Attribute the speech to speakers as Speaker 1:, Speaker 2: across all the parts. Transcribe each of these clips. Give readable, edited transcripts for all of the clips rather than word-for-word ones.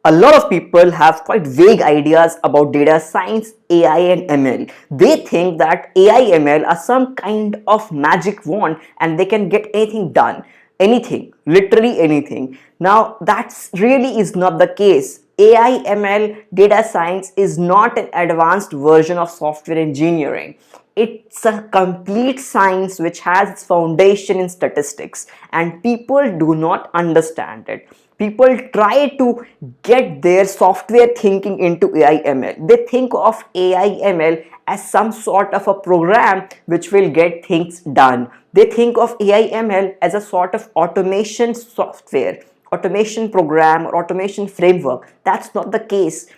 Speaker 1: a lot of people have quite vague ideas about data science, AI and ML. They think that AI ML are some kind of magic wand and they can get anything done. Anything, literally anything. Now that's really is not the case. AI ML data science is not an advanced version of software engineering. It's a complete science which has its foundation in statistics, and people do not understand it. People try to get their software thinking into AI ML. They think of AI ML as some sort of a program which will get things done. They think of AI ML as a sort of automation software, automation program, or automation framework. That's not the case.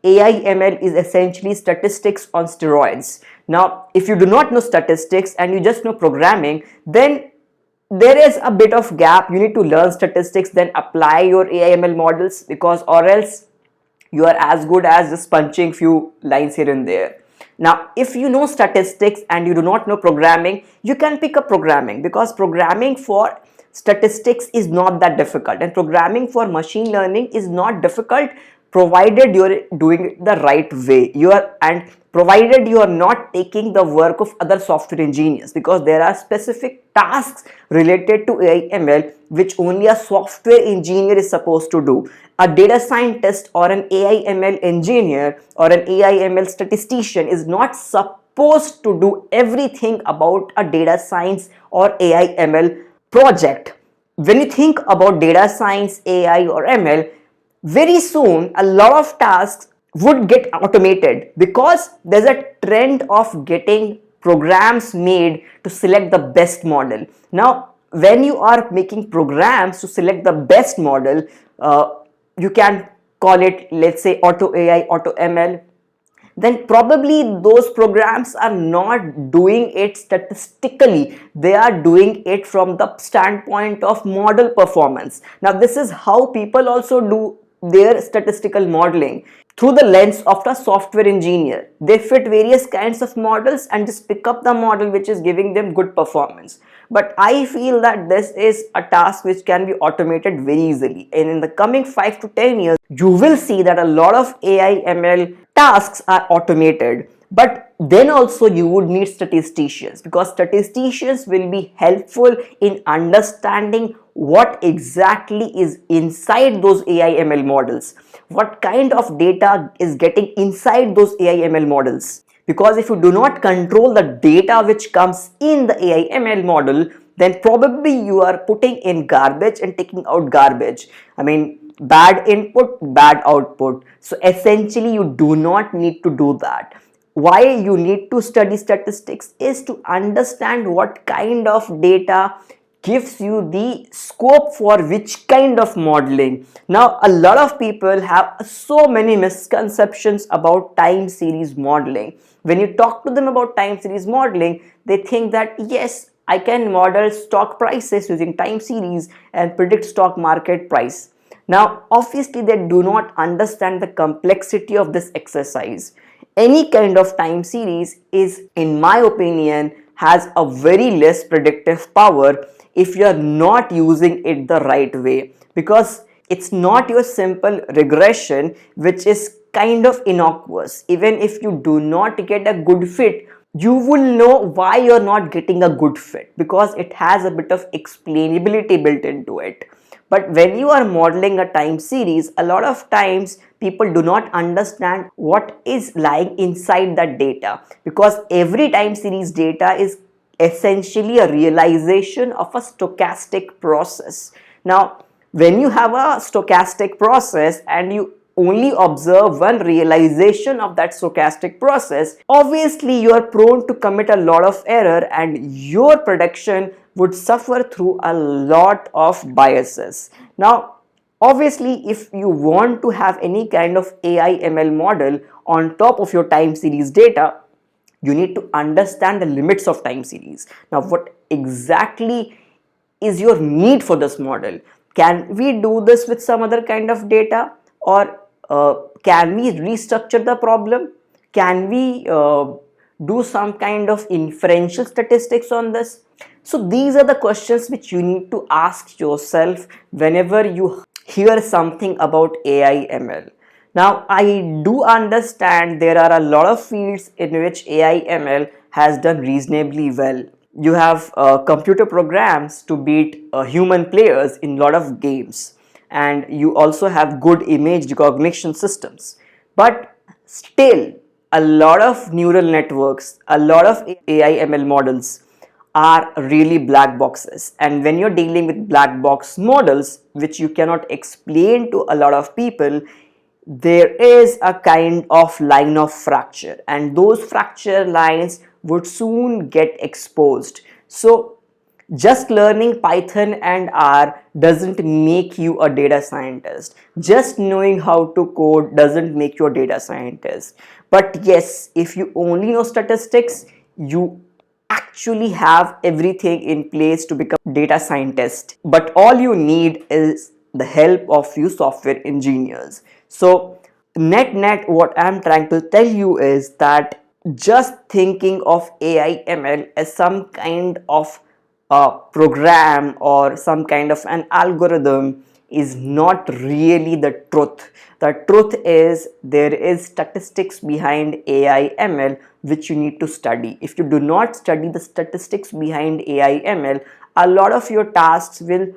Speaker 1: AI ML is essentially statistics on steroids. Now, if you do not know statistics and you just know programming, then there is a bit of gap. You need to learn statistics, then apply your AI ML models, because or else you are as good as just punching few lines here and there. Now, if you know statistics and you do not know programming, you can pick up programming, because programming for statistics is not that difficult, and programming for machine learning is not difficult, provided you're doing it the right way. And provided you are not taking the work of other software engineers, because there are specific tasks related to AI ML which only a software engineer is supposed to do. A data scientist or an AI ML engineer or an AI ML statistician is not supposed to do everything about a data science or AI ML project. When you think about data science, AI or ML, very soon a lot of tasks would get automated, because there's a trend of getting programs made to select the best model. Now, when you are making programs to select the best model, you can call it, let's say, auto AI, auto ML, then probably those programs are not doing it statistically. They are doing it from the standpoint of model performance. Now, this is how people also do their statistical modeling, through the lens of the software engineer. They fit various kinds of models and just pick up the model which is giving them good performance. But I feel that this is a task which can be automated very easily, and in the coming 5 to 10 years you will see that a lot of AI ML tasks are automated. But then also you would need statisticians, because statisticians will be helpful in understanding what exactly is inside those AI ML models, what kind of data is getting inside those AI ML models. Because if you do not control the data which comes in the AI ML model, then probably you are putting in garbage and taking out garbage. I mean, bad input, bad output. So essentially you do not need to do that. Why you need to study statistics is to understand what kind of data gives you the scope for which kind of modeling. Now, a lot of people have so many misconceptions about time series modeling. When you talk to them about time series modeling, they think that yes, I can model stock prices using time series and predict stock market price. Now, obviously, they do not understand the complexity of this exercise. Any kind of time series is, in my opinion, has a very less predictive power if you are not using it the right way, because it's not your simple regression which is kind of innocuous. Even if you do not get a good fit, you will know why you're not getting a good fit, because it has a bit of explainability built into it. But when you are modeling a time series, a lot of times people do not understand what is lying inside that data, because every time series data is essentially a realization of a stochastic process. Now, when you have a stochastic process and you only observe one realization of that stochastic process, obviously you are prone to commit a lot of error, and your prediction would suffer through a lot of biases. Now, obviously, if you want to have any kind of AI ML model on top of your time series data, you need to understand the limits of time series. Now, what exactly is your need for this model? Can we do this with some other kind of data, or can we restructure the problem? Can we do some kind of inferential statistics on this? So these are the questions which you need to ask yourself whenever you hear something about AI ML. Now, I do understand there are a lot of fields in which AI ML has done reasonably well. You have computer programs to beat human players in a lot of games, and you also have good image recognition systems. But still, a lot of neural networks, a lot of AI ML models are really black boxes. And when you're dealing with black box models, which you cannot explain to a lot of people, there is a kind of line of fracture, and those fracture lines would soon get exposed. So just learning Python and R doesn't make you a data scientist. Just knowing how to code doesn't make you a data scientist. But yes, if you only know statistics, you actually have everything in place to become data scientist. But all you need is the help of few software engineers. So net what I'm trying to tell you is that just thinking of AI ML as some kind of a program or some kind of an algorithm is not really the truth. The truth is there is statistics behind AI ML which you need to study. If you do not study the statistics behind AI ML, a lot of your tasks will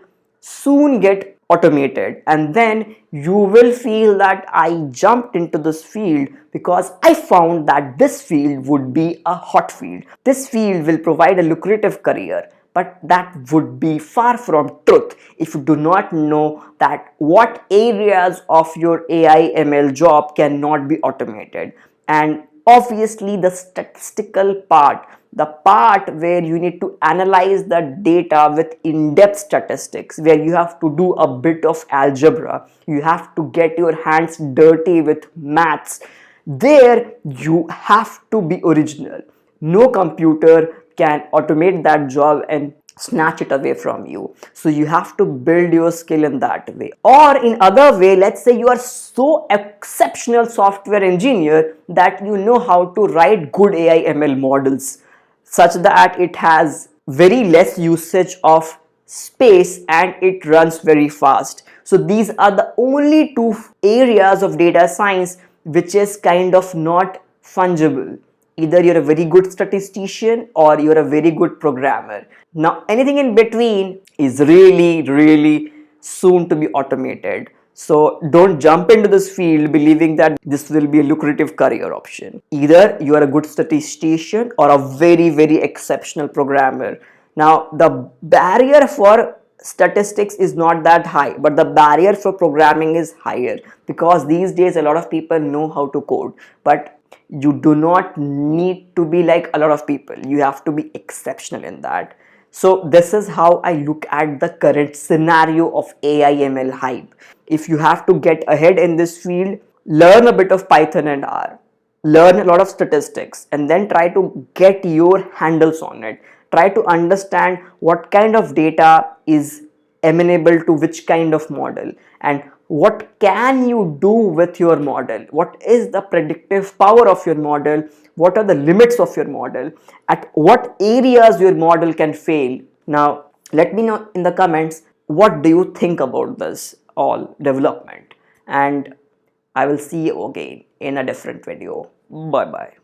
Speaker 1: soon get automated, and then you will feel that I jumped into this field because I found that this field would be a hot field. This field will provide a lucrative career, but that would be far from truth if you do not know that what areas of your AI ML job cannot be automated. And obviously the statistical part, the part where you need to analyze the data with in-depth statistics, where you have to do a bit of algebra, you have to get your hands dirty with maths, there you have to be original. No computer can automate that job and snatch it away from you. So you have to build your skill in that way. Or in other way, let's say you are so exceptional software engineer that you know how to write good AI ML models such that it has very less usage of space and it runs very fast. So these are the only two areas of data science which is kind of not fungible. Either you're a very good statistician or you're a very good programmer. Now anything in between is really soon to be automated. So don't jump into this field believing that this will be a lucrative career option. Either you are a good statistician or a very exceptional programmer. Now the barrier for statistics is not that high, but the barrier for programming is higher, because these days a lot of people know how to code, but you do not need to be like a lot of people. You have to be exceptional in that. So this is how I look at the current scenario of AI ML hype. If you have to get ahead in this field, learn a bit of Python and R, learn a lot of statistics, and then try to get your handles on it. Try to understand what kind of data is amenable to which kind of model, and what can you do with your model, what is the predictive power of your model, what are the limits of your model, at what areas your model can fail. Now let me know in the comments what do you think about this all development, and I will see you again in a different video. Bye bye.